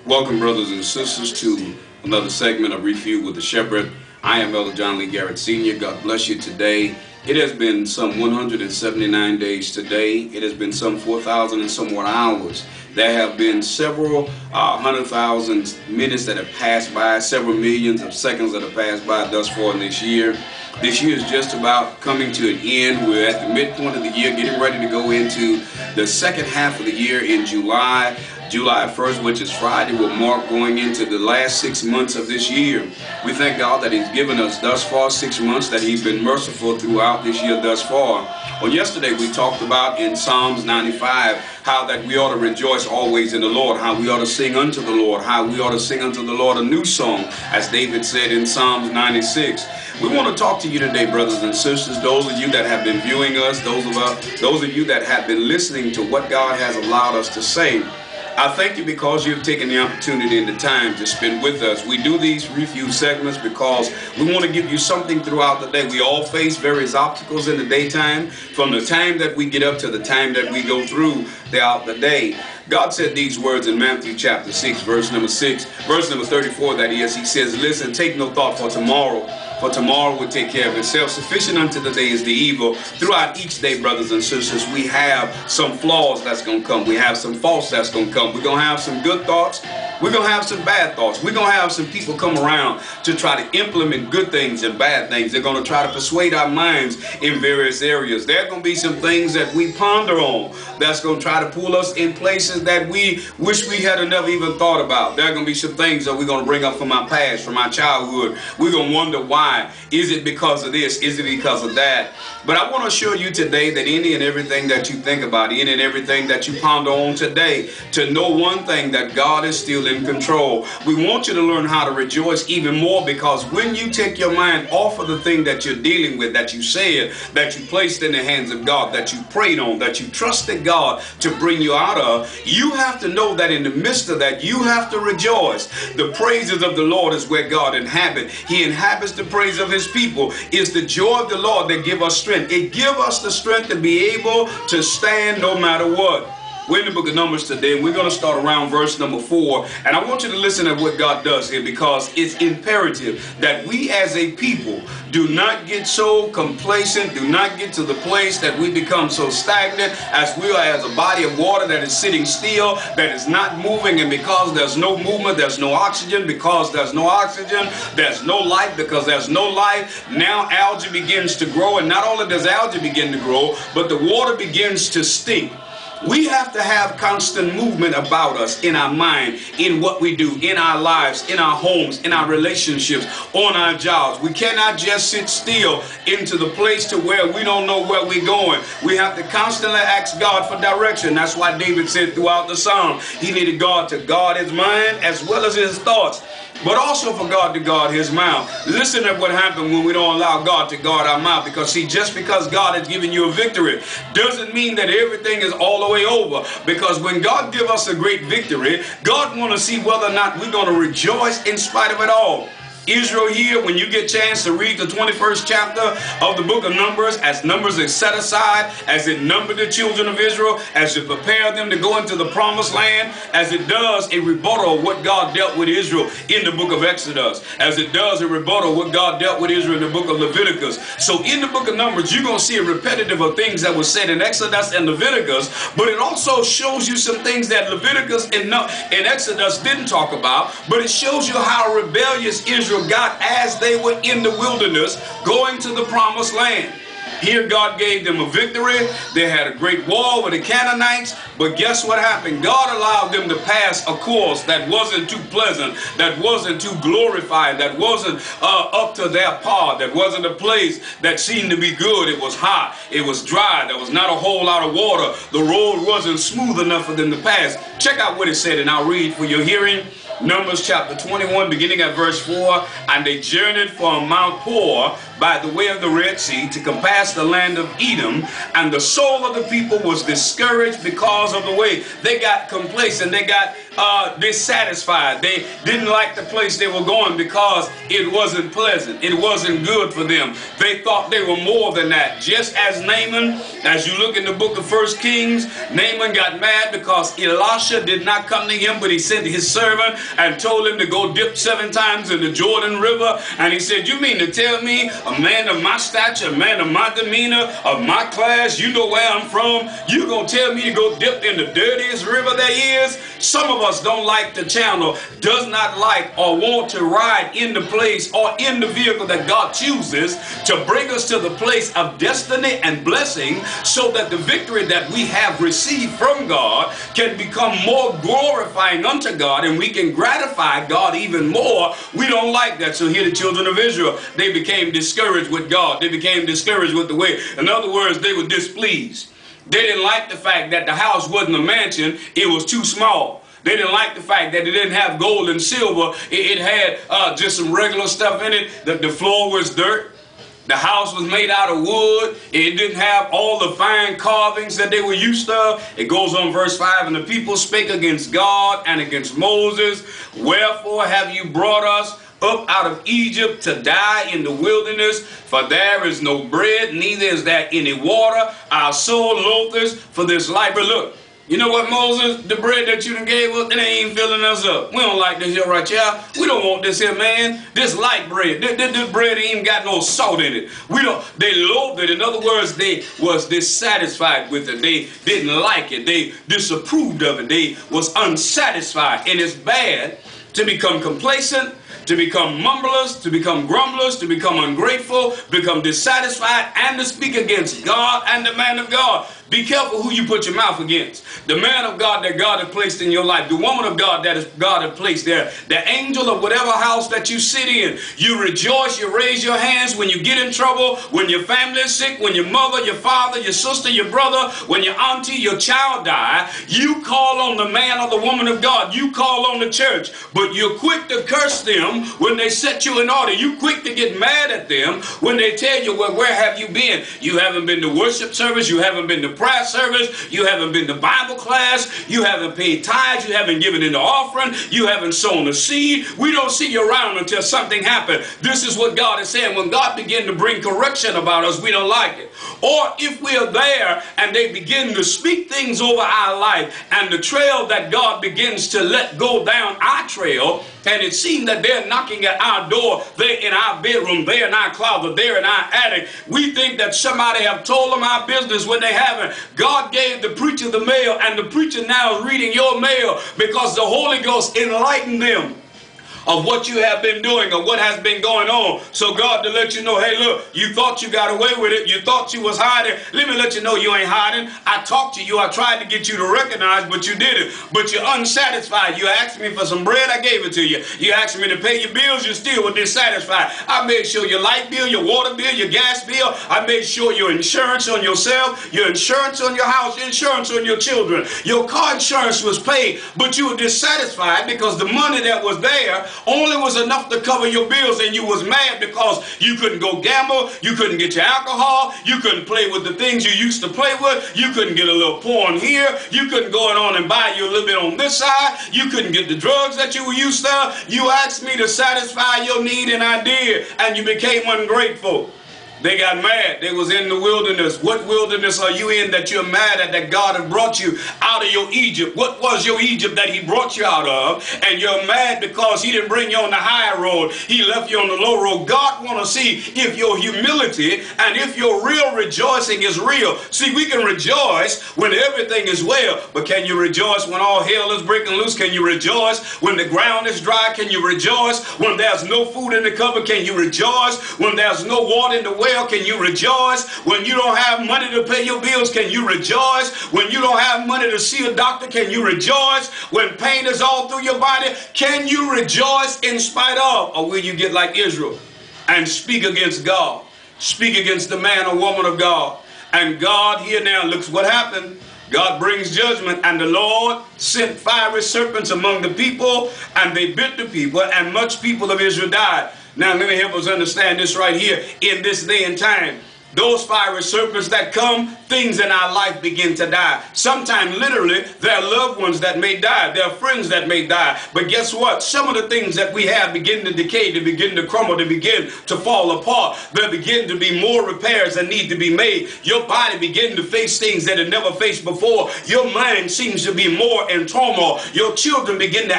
Welcome, brothers and sisters, to another segment of Refuel with the Shepherd. I am Elder John Lee Garrett Sr. God bless you today. It has been some 179 days today. It has been some 4,000 and some more hours. There have been several 100,000 minutes that have passed by, several millions of seconds that have passed by thus far in this year. This year is just about coming to an end. We're at the midpoint of the year, getting ready to go into the second half of the year in July. July 1st, which is Friday, will mark going into the last 6 months of this year. We thank God that He's given us thus far 6 months, that He's been merciful throughout this year thus far. Well, yesterday we talked about in Psalms 95 how that we ought to rejoice always in the Lord, how we ought to sing unto the Lord, how we ought to sing unto the Lord a new song, as David said in Psalms 96. We want to talk to you today, brothers and sisters, those of you that have been viewing us, those of you that have been listening to what God has allowed us to say. I thank you because you've taken the opportunity and the time to spend with us. We do these review segments because we want to give you something throughout the day. We all face various obstacles in the daytime, from the time that we get up to the time that we go through throughout the day. God said these words in Matthew chapter 6, verse number 34, that is. He says, listen, take no thought for tomorrow will take care of itself. Sufficient unto the day is the evil. Throughout each day, brothers and sisters, we have some flaws that's going to come. We have some faults that's going to come. We're going to have some good thoughts. We're going to have some bad thoughts. We're going to have some people come around to try to implement good things and bad things. They're going to try to persuade our minds in various areas. There are going to be some things that we ponder on that's going to try to pull us in places that we wish we had never even thought about. There are going to be some things that we're going to bring up from our past, from our childhood. We're going to wonder why. Is it because of this? Is it because of that? But I want to assure you today that any and everything that you think about, any and everything that you ponder on today, to know one thing, that God is still in control. We want you to learn how to rejoice even more, because when you take your mind off of the thing that you're dealing with, that you said, that you placed in the hands of God, that you prayed on, that you trusted God to bring you out of, you have to know that in the midst of that, you have to rejoice. The praises of the Lord is where God inhabits. He inhabits the praise of His people. It's the joy of the Lord that gives us strength. It gives us the strength to be able to stand no matter what. We're in the book of Numbers today, and we're going to start around verse number 4. And I want you to listen to what God does here, because it's imperative that we as a people do not get so complacent, do not get to the place that we become so stagnant, as we are as a body of water that is sitting still, that is not moving. And because there's no movement, there's no oxygen. Because there's no oxygen, there's no life. Because there's no life, now algae begins to grow. And not only does algae begin to grow, but the water begins to stink. We have to have constant movement about us, in our mind, in what we do, in our lives, in our homes, in our relationships, on our jobs. We cannot just sit still into the place to where we don't know where we're going. We have to constantly ask God for direction. That's why David said throughout the Psalm, he needed God to guard his mind as well as his thoughts, but also for God to guard his mouth. Listen to what happens when we don't allow God to guard our mouth. Because see, just because God has given you a victory doesn't mean that everything is all the way over. Because when God gives us a great victory, God wants to see whether or not we're going to rejoice in spite of it all. Israel here, when you get a chance to read the 21st chapter of the book of Numbers, as Numbers is set aside, as it numbered the children of Israel, as it prepared them to go into the promised land, as it does a rebuttal of what God dealt with Israel in the book of Exodus, as it does a rebuttal of what God dealt with Israel in the book of Leviticus. So in the book of Numbers, you're going to see a repetitive of things that were said in Exodus and Leviticus, but it also shows you some things that Leviticus and Exodus didn't talk about, but it shows you how rebellious Israel got as they were in the wilderness going to the promised land. Here God gave them a victory. They had a great war with the Canaanites. But guess what happened? God allowed them to pass a course that wasn't too pleasant, that wasn't too glorified, that wasn't up to their par, that wasn't a place that seemed to be good. It was hot. It was dry. There was not a whole lot of water. The road wasn't smooth enough for them to pass. Check out what it said, and I'll read for your hearing. Numbers chapter 21, beginning at verse 4. And they journeyed from Mount Hor by the way of the Red Sea to compass the land of Edom. And the soul of the people was discouraged because because of the way they got complacent. They got dissatisfied. They didn't like the place they were going because it wasn't pleasant. It wasn't good for them. They thought they were more than that. Just as Naaman, as you look in the book of 1 Kings, Naaman got mad because Elisha did not come to him, but he sent his servant and told him to go dip 7 times in the Jordan River. And he said, you mean to tell me a man of my stature, a man of my demeanor, of my class, you know where I'm from, you gonna tell me to go dip in the dirtiest river there is? Some of us don't like the channel, does not like or want to ride in the place or in the vehicle that God chooses to bring us to the place of destiny and blessing, so that the victory that we have received from God can become more glorifying unto God, and we can gratify God even more. We don't like that. So here the children of Israel, they became discouraged with God. They became discouraged with the way. In other words, they were displeased. They didn't like the fact that the house wasn't a mansion, it was too small. They didn't like the fact that it didn't have gold and silver. It had just some regular stuff in it. The floor was dirt. The house was made out of wood. It didn't have all the fine carvings that they were used to. It goes on verse 5, and the people spake against God and against Moses. Wherefore have you brought us up out of Egypt to die in the wilderness? For there is no bread, neither is there any water. Our soul loatheth for this life. But look, you know what, Moses? The bread that you done gave us, it ain't even filling us up. We don't like this here right here. We don't want this here, man. This light bread. This bread ain't even got no salt in it. They loathed it. In other words, they was dissatisfied with it. They didn't like it. They disapproved of it. They was unsatisfied. And it's bad to become complacent, to become mumblers, to become grumblers, to become ungrateful, become dissatisfied, and to speak against God and the man of God. Be careful who you put your mouth against. The man of God that God has placed in your life, the woman of God that God has placed there, the angel of whatever house that you sit in. You rejoice, you raise your hands when you get in trouble, when your family is sick, when your mother, your father, your sister, your brother, when your auntie, your child die. You call on the man or the woman of God. You call on the church, but you're quick to curse them when they set you in order. You quick to get mad at them when they tell you, well, where have you been? You haven't been to worship service. You haven't been to prayer service. You haven't been to Bible class. You haven't paid tithes. You haven't given in the offering. You haven't sown a seed. We don't see you around until something happened. This is what God is saying. When God begins to bring correction about us, we don't like it. Or if we are there and they begin to speak things over our life, and the trail that God begins to let go down our trail, and it seems that they're knocking at our door, they're in our bedroom, they're in our closet, they're in our attic. We think that somebody have told them our business when they haven't. God gave the preacher the mail, and the preacher now is reading your mail because the Holy Ghost enlightened them of what you have been doing or what has been going on. So God to let you know, hey, look, you thought you got away with it. You thought you was hiding. Let me let you know you ain't hiding. I talked to you. I tried to get you to recognize, but you didn't. But you're unsatisfied. You asked me for some bread. I gave it to you. You asked me to pay your bills. You still were dissatisfied. I made sure your light bill, your water bill, your gas bill. I made sure your insurance on yourself, your insurance on your house, insurance on your children. Your car insurance was paid, but you were dissatisfied because the money that was there only was enough to cover your bills, and you was mad because you couldn't go gamble, you couldn't get your alcohol, you couldn't play with the things you used to play with, you couldn't get a little porn here, you couldn't go on and buy you a little bit on this side, you couldn't get the drugs that you were used to. You asked me to satisfy your need, and I did, and you became ungrateful. They got mad. They was in the wilderness. What wilderness are you in that you're mad at that God has brought you out of your Egypt? What was your Egypt that he brought you out of? And you're mad because he didn't bring you on the high road. He left you on the low road. God want to see if your humility and if your real rejoicing is real. See, we can rejoice when everything is well, but can you rejoice when all hell is breaking loose? Can you rejoice when the ground is dry? Can you rejoice when there's no food in the cupboard? Can you rejoice when there's no water in the well? Can you rejoice when you don't have money to pay your bills? Can you rejoice when you don't have money to see a doctor? Can you rejoice when pain is all through your body? Can you rejoice in spite of? Or will you get like Israel and speak against God, speak against the man or woman of God? And God here now, looks what happened. God brings judgment, and the Lord sent fiery serpents among the people, and they bit the people, and much people of Israel died. Now let me help us understand this right here. In this day and time, those fiery serpents that come, things in our life begin to die. Sometimes literally there are loved ones that may die. There are friends that may die. But guess what? Some of the things that we have begin to decay, they begin to crumble, they begin to fall apart. There begin to be more repairs that need to be made. Your body begin to face things that it never faced before. Your mind seems to be more in turmoil. Your children begin to